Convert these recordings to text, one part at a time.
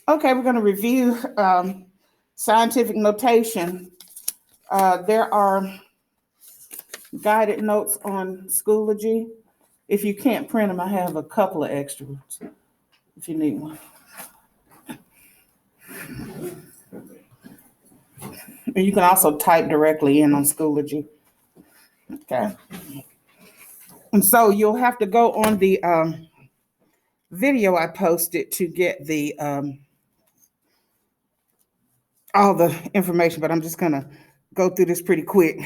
Okay, we're going to review scientific notation. There are guided notes on Schoology. If you can't print them, I have a couple of extras if you need one. And you can also type directly in on Schoology. Okay. And so you'll have to go on the video I posted to get the all the information, but I'm just going to go through this pretty quick.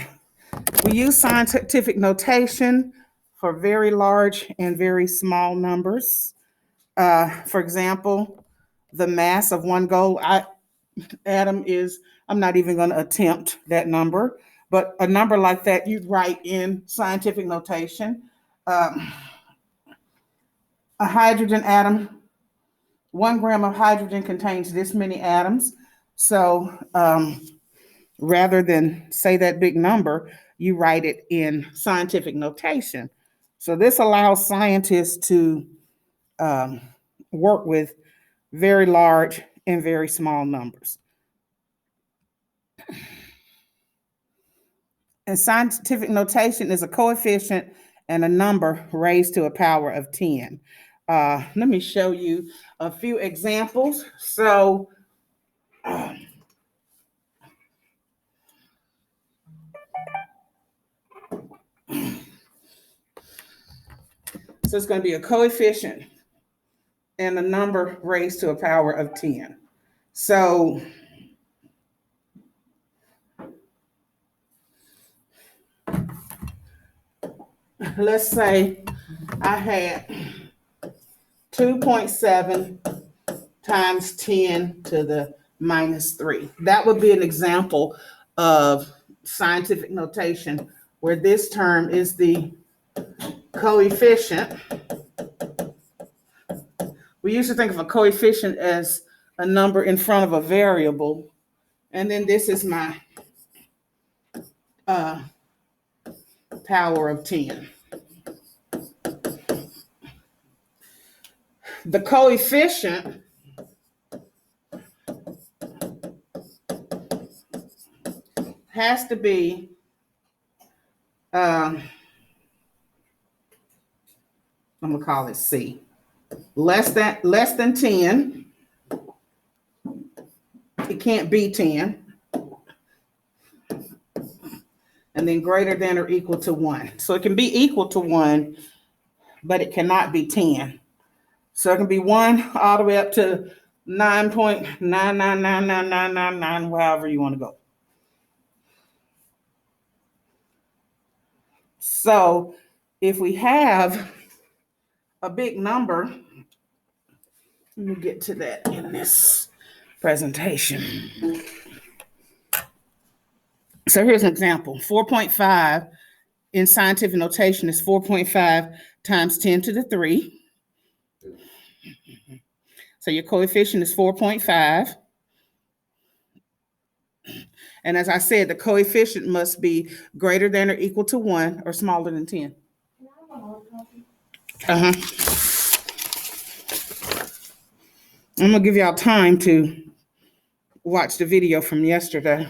We use scientific notation for very large and very small numbers. For example, the mass of one gold atom is, I'm not even going to attempt that number, but a number like that you'd write in scientific notation. A hydrogen atom, 1 gram of hydrogen contains this many atoms. So rather than say that big number, you write it in scientific notation. So this allows scientists to work with very large and very small numbers. And scientific notation is a coefficient and a number raised to a power of 10. Let me show you a few examples. So it's going to be a coefficient and a number raised to a power of 10. So let's say I had 2.7 times 10 to the minus 3. That would be an example of scientific notation where this term is the coefficient. We used to think of a coefficient as a number in front of a variable, and then this is my power of 10. The coefficient has to be I'm going to call it C. Less than 10. It can't be 10. And then greater than or equal to 1. So it can be equal to 1, but it cannot be 10. So it can be 1 all the way up to 9.9999999, however you want to go. So if we have a big number, let me get to that in this presentation. So here's an example. 4.5 in scientific notation is 4.5 times 10 to the 3. So your coefficient is 4.5. And as I said, the coefficient must be greater than or equal to 1 or smaller than 10. I'm going to give y'all time to watch the video from yesterday.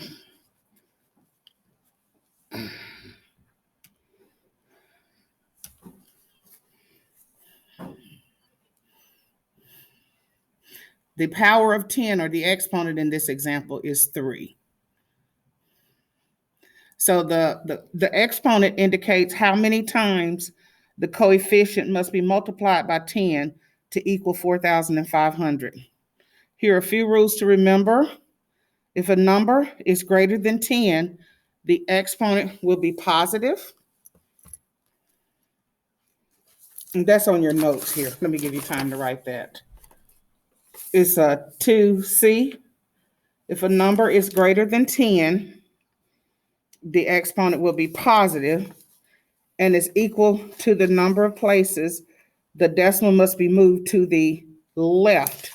The power of 10, or the exponent in this example, is 3. So the exponent indicates how many times the coefficient must be multiplied by 10 to equal 4,500. Here are a few rules to remember. If a number is greater than 10, the exponent will be positive. And that's on your notes here. Let me give you time to write that. It's a 2C. If a number is greater than 10, the exponent will be positive and is equal to the number of places the decimal must be moved to the left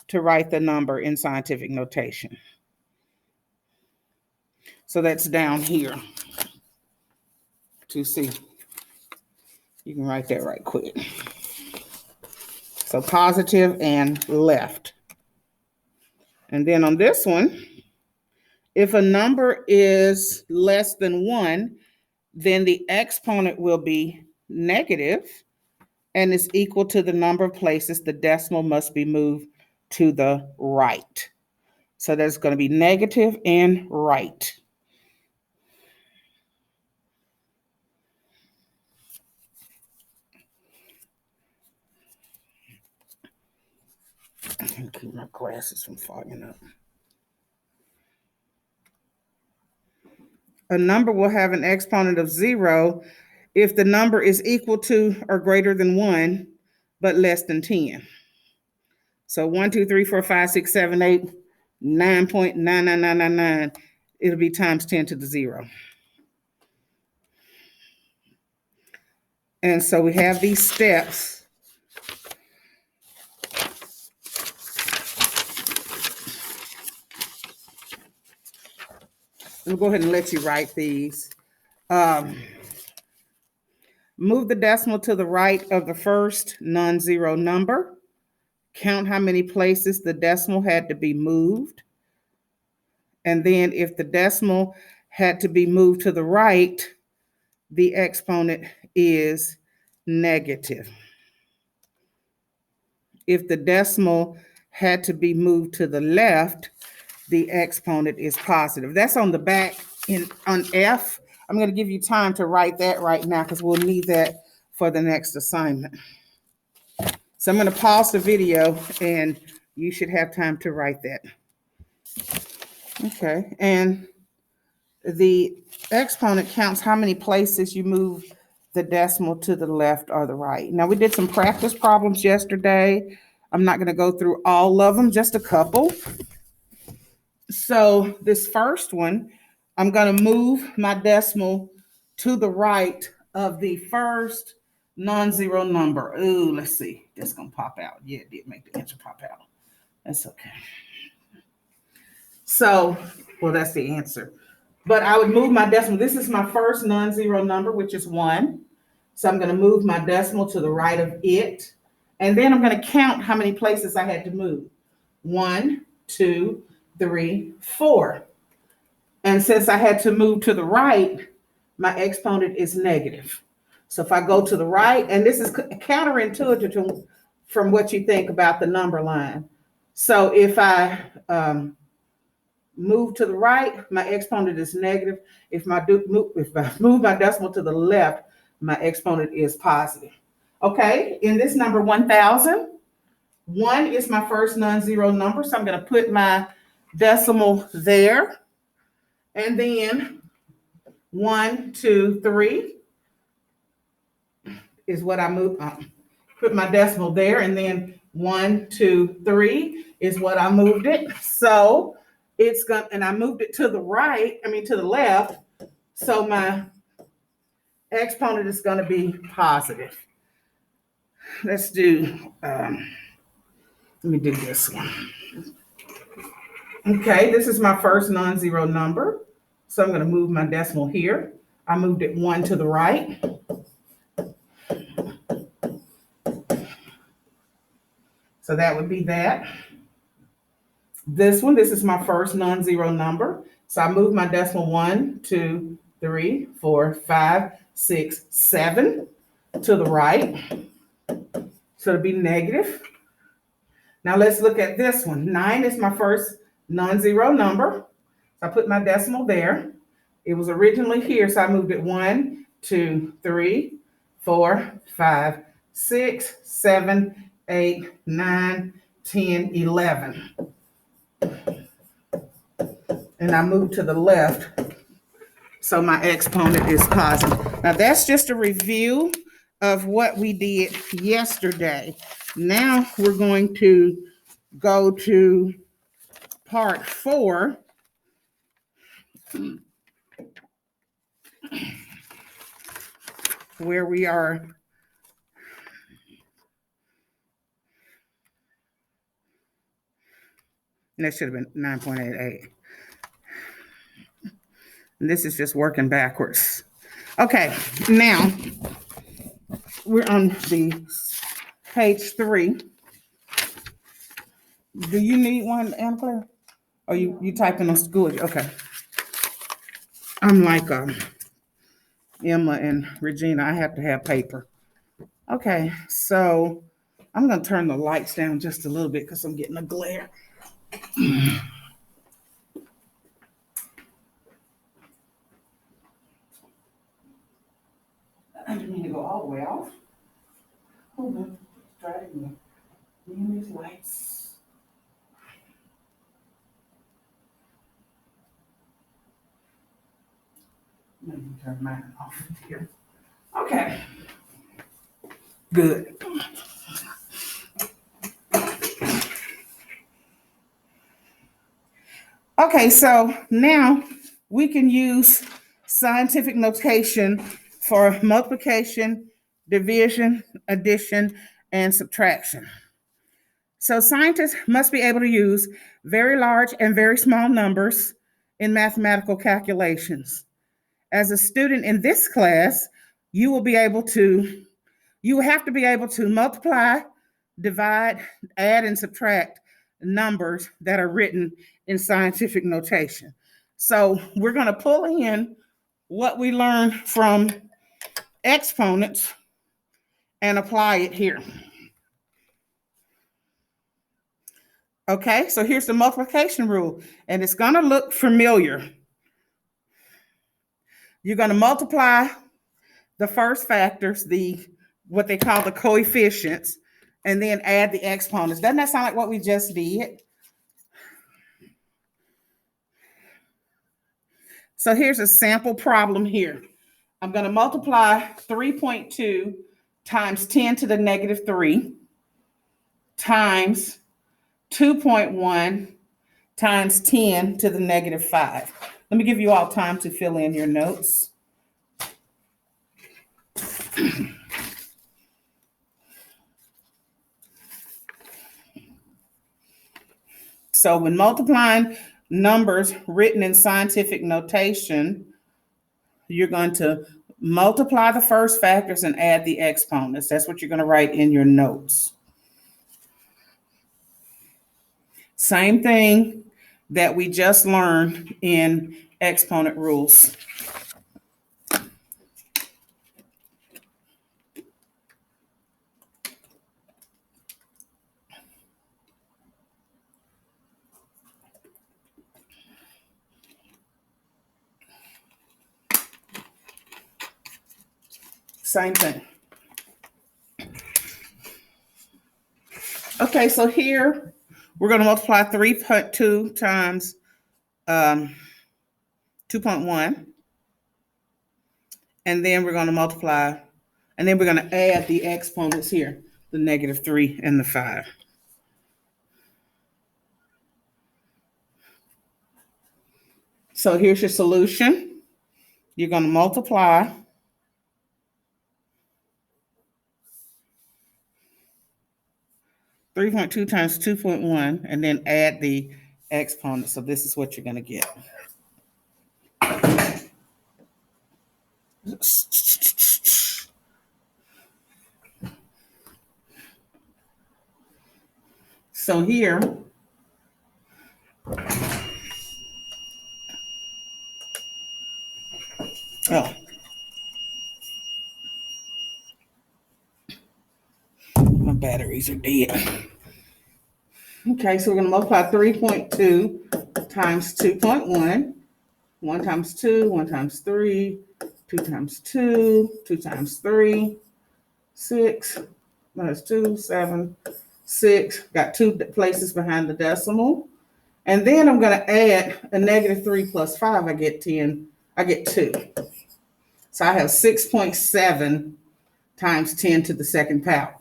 to write the number in scientific notation. So that's down here. 2C. You can write that right quick. So positive and left. And then on this one, if a number is less than 1, then the exponent will be negative and is equal to the number of places the decimal must be moved to the right. So that's going to be negative and right. I can keep my glasses from fogging up. A number will have an exponent of 0 if the number is equal to or greater than 1, but less than 10. So 1, 2, 3, 4, 5, 6, 7, 8, 9.99999. It'll be times 10 to the 0. And so we have these steps. I'll go ahead and let you write these. Move the decimal to the right of the first non-zero number. Count how many places the decimal had to be moved. And then if the decimal had to be moved to the right, the exponent is negative. If the decimal had to be moved to the left, the exponent is positive. That's on the back on F. I'm going to give you time to write that right now because we'll need that for the next assignment. So I'm going to pause the video and you should have time to write that. Okay, and the exponent counts how many places you move the decimal to the left or the right. Now, we did some practice problems yesterday. I'm not going to go through all of them, just a couple. So this first one, I'm going to move my decimal to the right of the first non-zero number. Ooh, let's see. That's going to pop out. Yeah, it did make the answer pop out. That's okay. So, well, that's the answer. But I would move my decimal. This is my first non-zero number, which is 1. So I'm going to move my decimal to the right of it. And then I'm going to count how many places I had to move. 1, 2, 3, 4. And since I had to move to the right, my exponent is negative. So if I go to the right, and this is counterintuitive from what you think about the number line. So if I move to the right, my exponent is negative. If I move my decimal to the left, my exponent is positive. Okay, in this number 1,000, 1 is my first non-zero number, so I'm going to put my decimal there. And then 1, 2, 3 is what I move. Put my decimal there, and then 1, 2, 3 is what I moved it. So it's going, and I moved it to the right, to the left. So my exponent is going to be positive. Let's do, let me do this one. Okay, this is my first non-zero number. So I'm going to move my decimal here. I moved it 1 to the right. So that would be that. This one, this is my first non-zero number. So I moved my decimal 1, 2, 3, 4, 5, 6, 7 to the right. So it'll be negative. Now let's look at this one. 9 is my first non-zero number. So I put my decimal there. It was originally here, so I moved it 1, 2, 3, 4, 5, 6, 7, 8, 9, 10, 11. And I moved to the left, so my exponent is positive. Now that's just a review of what we did yesterday. Now we're going to go to part 4. Where we are and that should have been 9.88. And this is just working backwards. Okay, now we're on the page 3. Do you need one, Anna Claire? Oh, you typing on school? Okay. I'm like Emma and Regina. I have to have paper. Okay, so I'm gonna turn the lights down just a little bit because I'm getting a glare. I didn't mean to go all the way off. Hold on, dragging me. These lights. Let me turn mine off here. Okay. Good. Okay, so now we can use scientific notation for multiplication, division, addition, and subtraction. So scientists must be able to use very large and very small numbers in mathematical calculations. As a student in this class, you will be able to, you will have to be able to multiply, divide, add, and subtract numbers that are written in scientific notation. So we're going to pull in what we learned from exponents and apply it here. Okay, so here's the multiplication rule, and it's going to look familiar. You're going to multiply the first factors, what they call the coefficients, and then add the exponents. Doesn't that sound like what we just did? So here's a sample problem here. I'm going to multiply 3.2 times 10 to the negative 3 times 2.1 times 10 to the negative 5. Let me give you all time to fill in your notes. So when multiplying numbers written in scientific notation, you're going to multiply the first factors and add the exponents. That's what you're going to write in your notes. Same thing that we just learned in exponent rules. Same thing. Okay, so here we're going to multiply 3.2 times 2.1. And then we're going to multiply, and then we're going to add the exponents here, the negative 3 and the 5. So here's your solution. You're going to multiply 3.2 times 2.1 and then add the exponent. So this is what you're going to get. So here, my batteries are dead. Okay, so we're going to multiply 3.2 times 2.1. 1 times 2, 1 times 3, 2 times 2, 2 times 3, 6, minus 2, 7, 6. Got 2 places behind the decimal. And then I'm going to add a negative 3 plus 5. I get 10. I get 2. So I have 6.7 times 10 to the second power.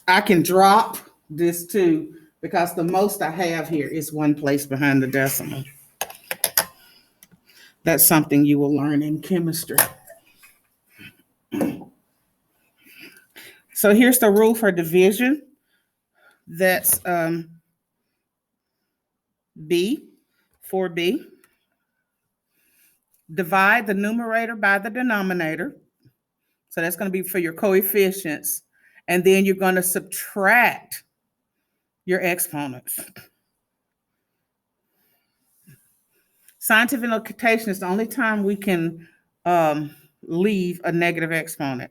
I can drop this 2 because the most I have here is 1 place behind the decimal. That's something you will learn in chemistry. So here's the rule for division. That's B, 4B. Divide the numerator by the denominator. So that's going to be for your coefficients. And then you're going to subtract your exponents. Scientific notation is the only time we can leave a negative exponent.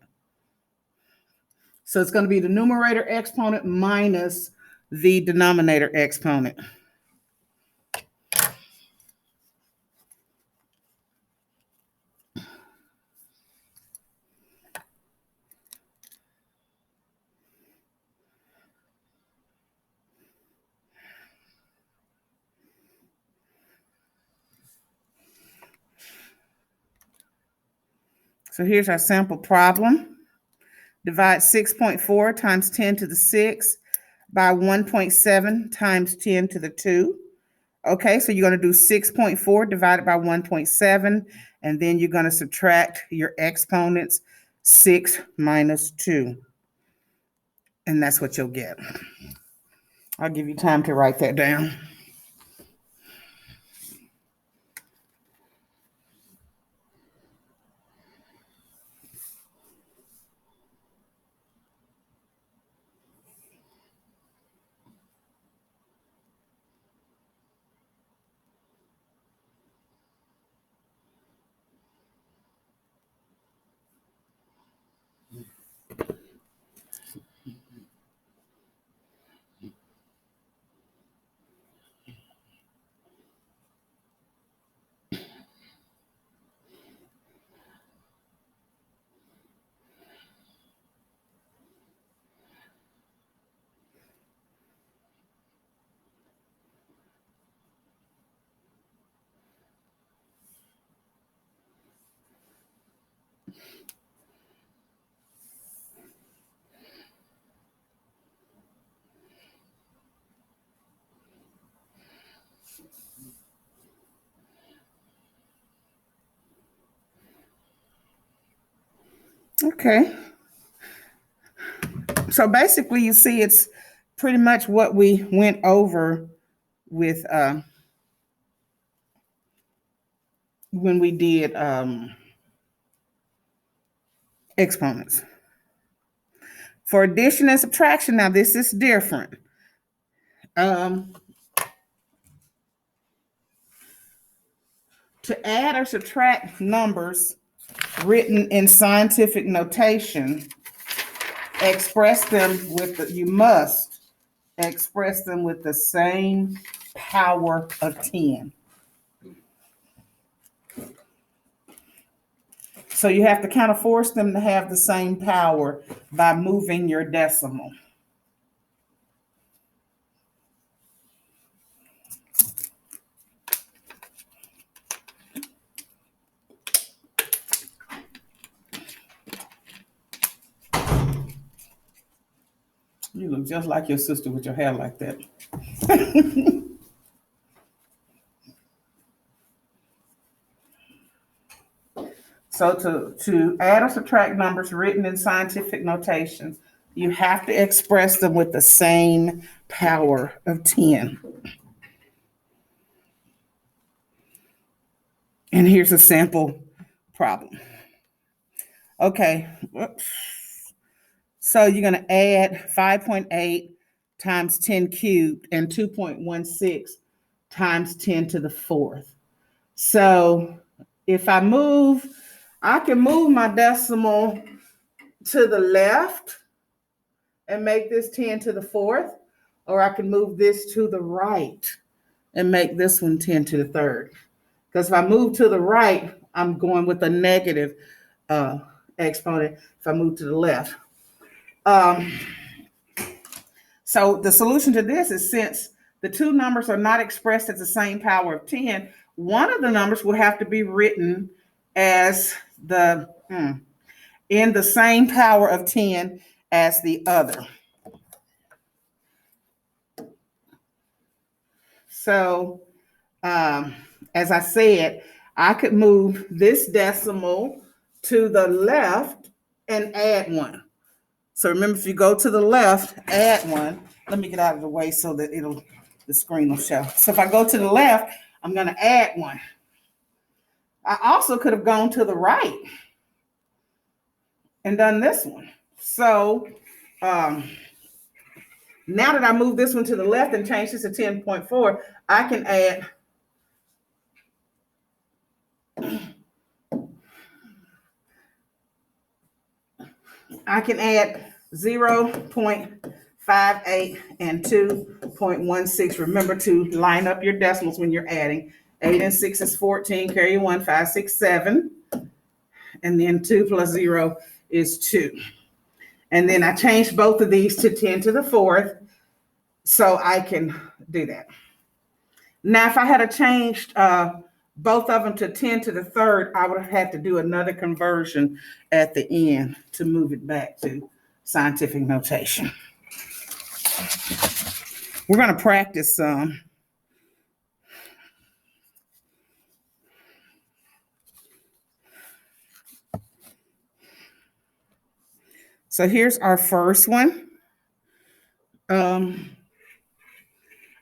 So it's going to be the numerator exponent minus the denominator exponent. So here's our sample problem. Divide 6.4 times 10 to the 6 by 1.7 times 10 to the 2. Okay, so you're going to do 6.4 divided by 1.7, and then you're going to subtract your exponents, 6 minus 2. And that's what you'll get. I'll give you time to write that down. Okay. So basically, you see, it's pretty much what we went over with when we did exponents. For addition and subtraction, now this is different. To add or subtract numbers written in scientific notation, you must express them with the same power of 10. So you have to kind of force them to have the same power by moving your decimal. You look just like your sister with your hair like that. So to add or subtract numbers written in scientific notation, you have to express them with the same power of 10. And here's a sample problem. Okay, so you're going to add 5.8 times 10 cubed and 2.16 times 10 to the 4th. So if I can move my decimal to the left and make this 10 to the 4th, or I can move this to the right and make this one 10 to the 3rd. Because if I move to the right, I'm going with a negative exponent. If I move to the left. So the solution to this is, since the two numbers are not expressed as the same power of 10, one of the numbers will have to be written as in the same power of 10 as the other. So, as I said, I could move this decimal to the left and add 1. So remember, if you go to the left, add 1. Let me get out of the way so that the screen will show. So if I go to the left, I'm going to add 1. I also could have gone to the right and done this one. So now that I move this one to the left and change this to 10.4, I can add I can add 0.58 and 2.16. Remember to line up your decimals when you're adding. 8 and 6 is 14, carry 1, 5, 6, 7. And then 2 plus 0 is 2. And then I changed both of these to 10 to the 4th, so I can do that. Now, if I had changed both of them to 10 to the 3rd, I would have had to do another conversion at the end to move it back to scientific notation. We're going to practice some. So here's our first one. I'm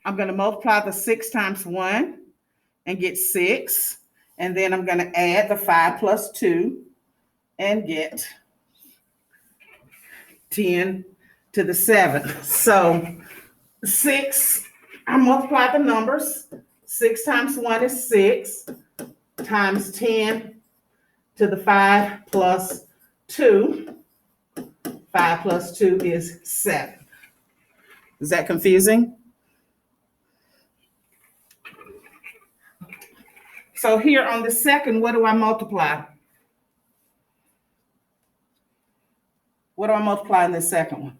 going to multiply the 6 times 1 and get 6. And then I'm going to add the 5 plus 2 and get 10 to the 7th. So 6, I multiply the numbers. 6 times 1 is 6 times 10 to the 5 plus 2. 5 plus 2 is 7. Is that confusing? So here on the second, what do I multiply? What do I multiply in the second one?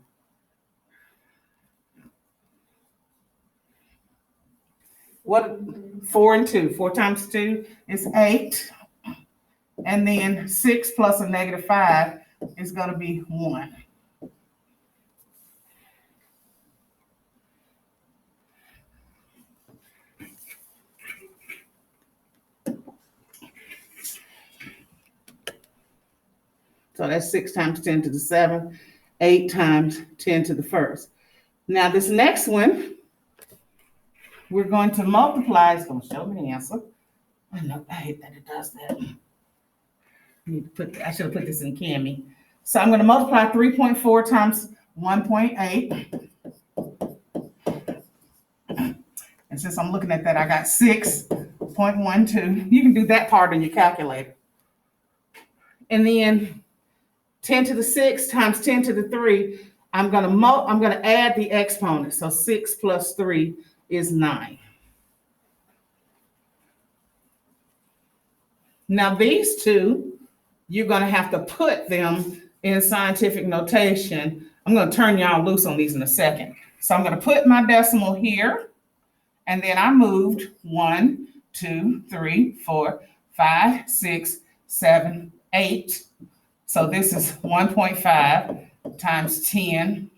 What? 4 and 2. 4 times 2 is 8. And then 6 plus a negative 5 is going to be 1. So that's 6 times 10 to the 7th, 8 times 10 to the 1st. Now this next one, we're going to multiply. It's going to show me the answer. I know, I hate that it does that. I should have put this in Cami. So I'm going to multiply 3.4 times 1.8. And since I'm looking at that, I got 6.12. You can do that part in your calculator. And then 10 to the 6 times 10 to the 3, I'm going to add the exponent. So 6 plus 3 is 9. Now these two, you're going to have to put them in scientific notation. I'm going to turn y'all loose on these in a second. So I'm going to put my decimal here, and then I moved 1, 2, 3, 4, 5, 6, 7, 8. So this is 1.5 times 10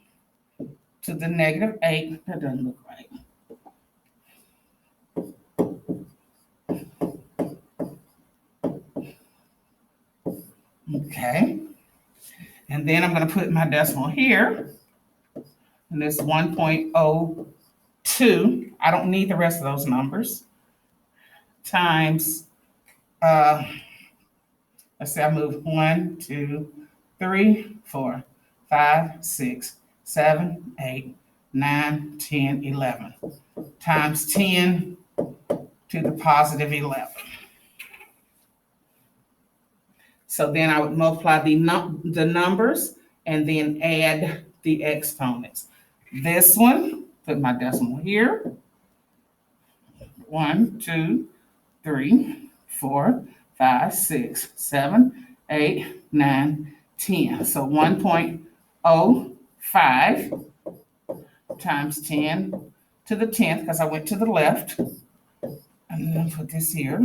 to the negative 8. That doesn't look right. Okay. And then I'm going to put my decimal here. And this 1.02. I don't need the rest of those numbers. Times, let's say I move 1, 2, 3, 4, 5, 6, 7, 8, 9, 10, 11. Times 10 to the positive 11. So then I would multiply the numbers and then add the exponents. This one, put my decimal here. 1, 2, 3, 4, 5, 6, 7, 8, 9, 10. So 1.05 times 10 to the 10th, because I went to the left. And then put this here.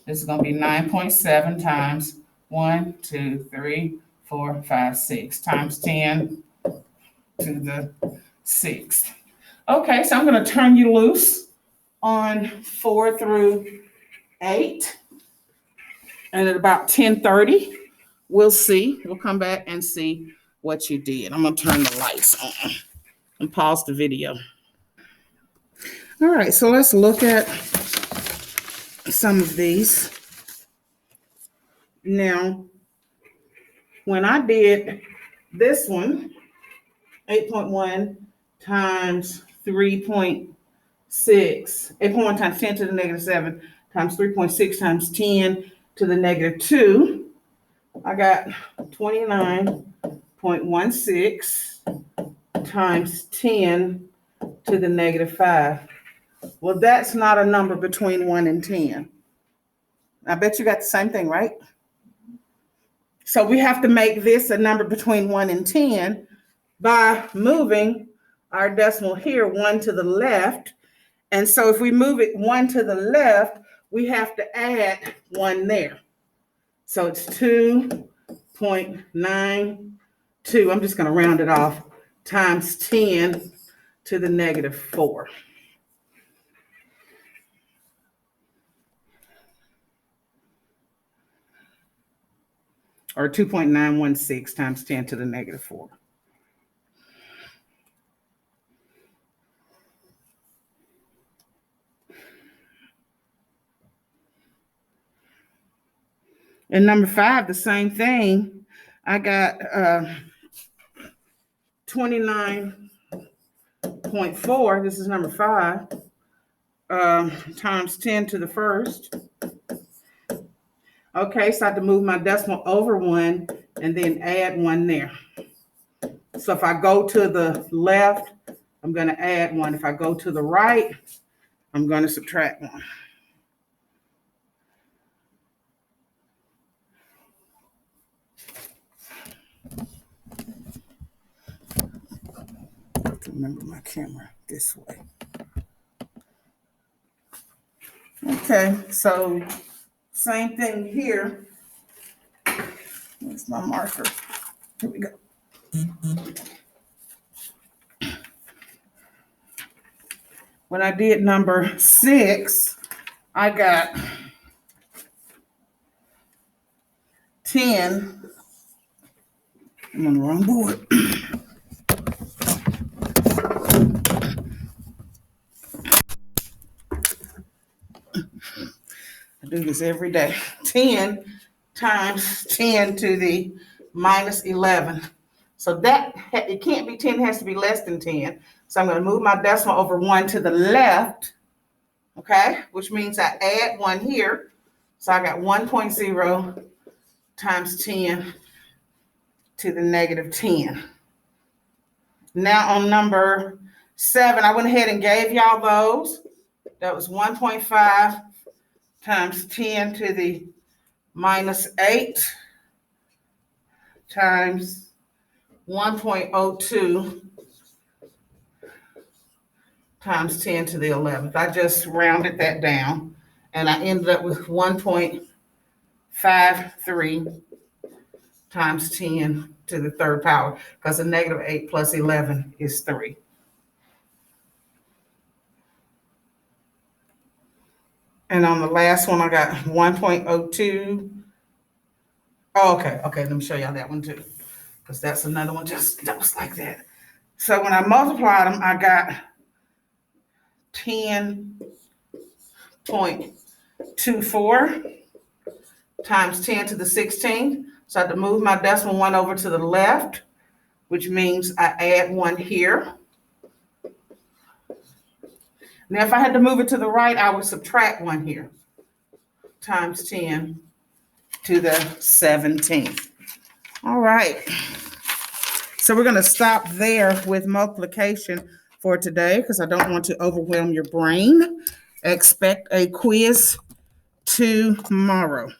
This is going to be 9.7 times 1, 2, 3, 4, 5, 6 times 10 to the 6th. Okay, so I'm going to turn you loose on 4 through 8. And at about 10:30, we'll come back and see what you did. I'm going to turn the lights on and pause the video. All right, so let's look at some of these. Now, when I did this one, 8.1 times 3.6, 8.1 times 10 to the negative 7 times 3.6 times 10 to the negative 2, I got 29 0.16 times 10 to the negative 5. Well, that's not a number between 1 and 10. I bet you got the same thing, right? So we have to make this a number between 1 and 10 by moving our decimal here 1 to the left. And so if we move it 1 to the left, we have to add 1 there. So it's 2.92. I'm just going to round it off, times 10 to the negative 4. Or 2.916 times 10 to the negative 4. And number 5, the same thing. I got 29.4. This is number 5. Times 10 to the first. Okay, so I have to move my decimal over 1 and then add 1 there. So if I go to the left, I'm going to add 1. If I go to the right, I'm going to subtract 1. Remember my camera this way. Okay, so same thing here. Where's my marker? Here we go. When I did number 6, I got 10. I'm on the wrong board. I do this every day. 10 times 10 to the minus 11. So that, it can't be 10, it has to be less than 10. So I'm going to move my decimal over 1 to the left, okay, which means I add 1 here. So I got 1.0 times 10 to the negative 10. Now on number 7, I went ahead and gave y'all those. That was 1.5 times 10 to the minus 8 times 1.02 times 10 to the 11th. I just rounded that down, and I ended up with 1.53 times 10 to the third power, because a negative 8 plus 11 is 3. And on the last one, I got 1.02. Oh, okay, let me show y'all that one too, because that's another one just like that. So when I multiplied them, I got 10.24 times 10 to the 16th. So I had to move my decimal 1 over to the left, which means I add 1 here. Now, if I had to move it to the right, I would subtract 1 here, times 10 to the 17th. All right. So we're going to stop there with multiplication for today, because I don't want to overwhelm your brain. Expect a quiz tomorrow.